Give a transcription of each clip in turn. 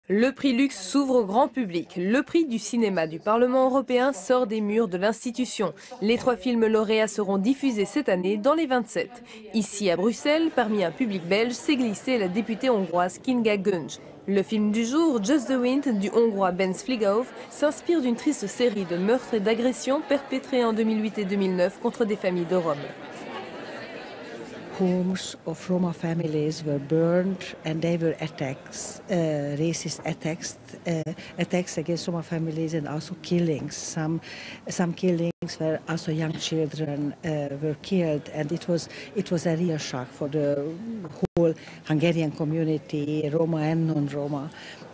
Le prix Lux s'ouvre au grand public. Le prix du cinéma du Parlement européen sort des murs de l'institution. Les 3 films lauréats seront diffusés cette année dans les 27. Ici à Bruxelles, parmi un public belge, s'est glissée la députée hongroise Kinga Göncz. Le film du jour, Just the Wind, du hongrois Bence Fliegauf, s'inspire d'une triste série de meurtres et d'agressions perpétrés en 2008 et 2009 contre des familles de Roms. Homes of Roma families were burned and they were attacks, racist attacks against Roma families and also killings. Some killings where also young children were killed, and it was a real shock for the whole Hungarian community, Roma and non-Roma.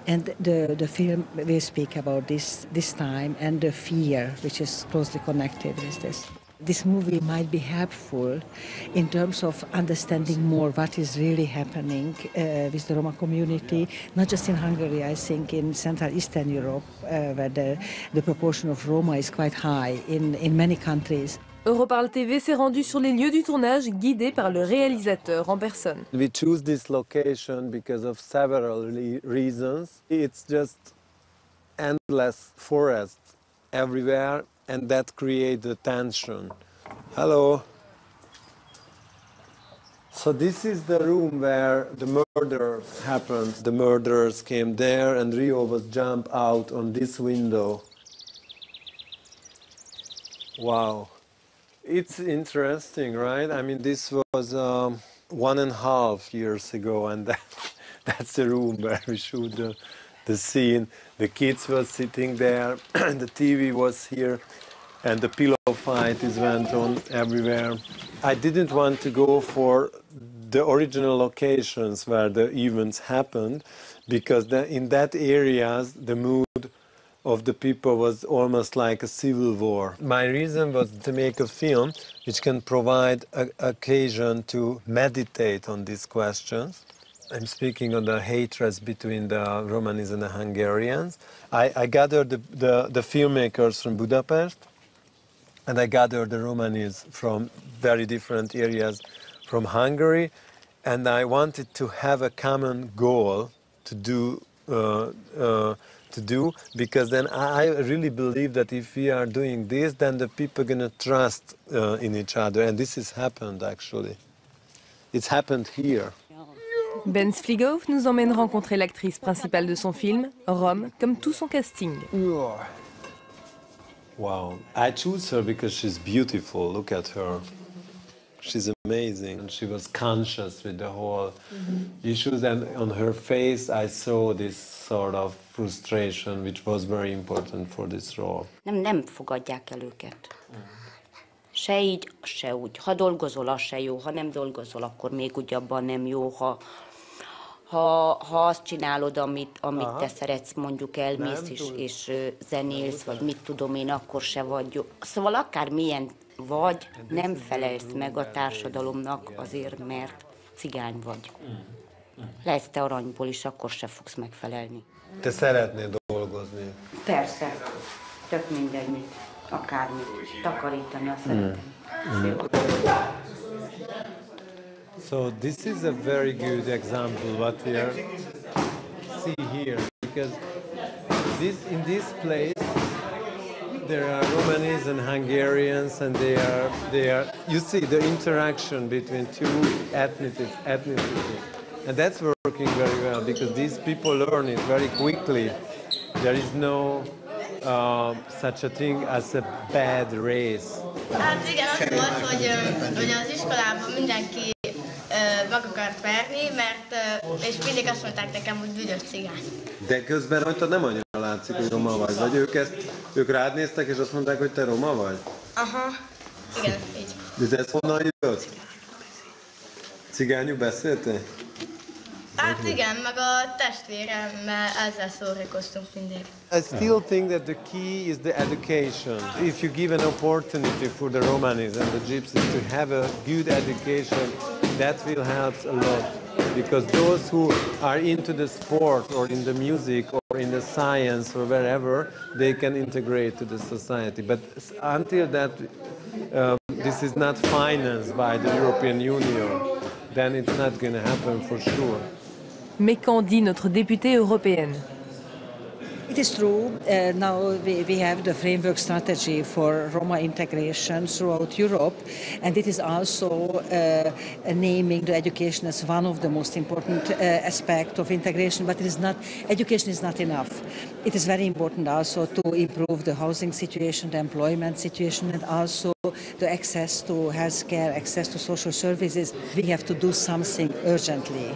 And the film will speak about this time and the fear which is closely connected with this. This movie might be helpful in terms of understanding more what is really happening with the Roma community, not just in Hungary, I think in Central Eastern Europe, where the proportion of Roma is quite high in many countries. EuroparlTV s'est rendu sur les lieux du tournage, guidé par le réalisateur en personne. We choose this location because of several reasons. It's just endless forest everywhere, and that creates the tension. Hello. So this is the room where the murder happened. The murderers came there and Rio was jumped out on this window. Wow. It's interesting, right? I mean, this was 1.5 years ago, and that's the room where we shoot the scene. The kids were sitting there, the TV was here, and the pillow fight went on everywhere. I didn't want to go for the original locations where the events happened, because in that areas the mood of the people was almost like a civil war. My reason was to make a film which can provide an occasion to meditate on these questions. I'm speaking on the hatreds between the Romanies and the Hungarians. I gathered the filmmakers from Budapest, and I gathered the Romanis from very different areas from Hungary, and I wanted to have a common goal to do, because then I really believe that if we are doing this, then the people are going to trust in each other, and this has happened actually. It's happened here. Bence Fliegauf nous emmène rencontrer l'actrice principale de son film, Rome, comme tout son casting. Wow, I choose her because she's beautiful. Look at her. She's amazing. And she was conscious with the whole issues, and on her face I saw this sort of frustration, which was very important for this role. Nem fogadják el őket. Se így, se úgy. Ha dolgozol, az se jó. Ha nem dolgozol, akkor még úgy abban nem jó. Ha azt csinálod, amit te szeretsz, mondjuk elmész és zenélsz, vagy mit tudom én, akkor se vagy jó. Szóval akármilyen vagy, nem felelsz meg a társadalomnak azért, mert cigány vagy. Lehetsz te aranyból is, akkor se fogsz megfelelni. Te szeretnéd dolgozni? Persze. Tök mindegy, mit. Akármit. Takarítani azt szeretem. So this is a very good example what we are see here, because in this place there are Romanies and Hungarians, and they are you see the interaction between two ethnicities, and that's working very well because these people learn it very quickly. There is no such a thing as a bad race. Hát igen, az volt, hogy az iskolában mindenki meg akart verni, és mindig azt mondták nekem, hogy büdös cigány. De közben rajtad nem annyira látszik, hogy roma vagy. Vagy ők rád néztek, és azt mondták, hogy te roma vagy? Aha, igen, így. De ez honnan jött? Cigányul beszéltél? Hát igen, meg a testvéremmel ezzel szórakoztunk mindig. I still think that the key is the education. If you give an opportunity for the Romanis and the Gypsies to have a good education, that will help a lot. Because those who are into the sport or in the music or in the science or wherever, they can integrate to the society. But until that, this is not financed by the European Union, then it's not going to happen for sure. Mais qu'en dit notre députée européenne? It is true. Now we have the framework strategy for Roma integration throughout Europe, and it is also naming the education as one of the most important aspects of integration. But it is not. Education is not enough. It is very important also to improve the housing situation, the employment situation, and also the access to healthcare, access to social services. We have to do something urgently.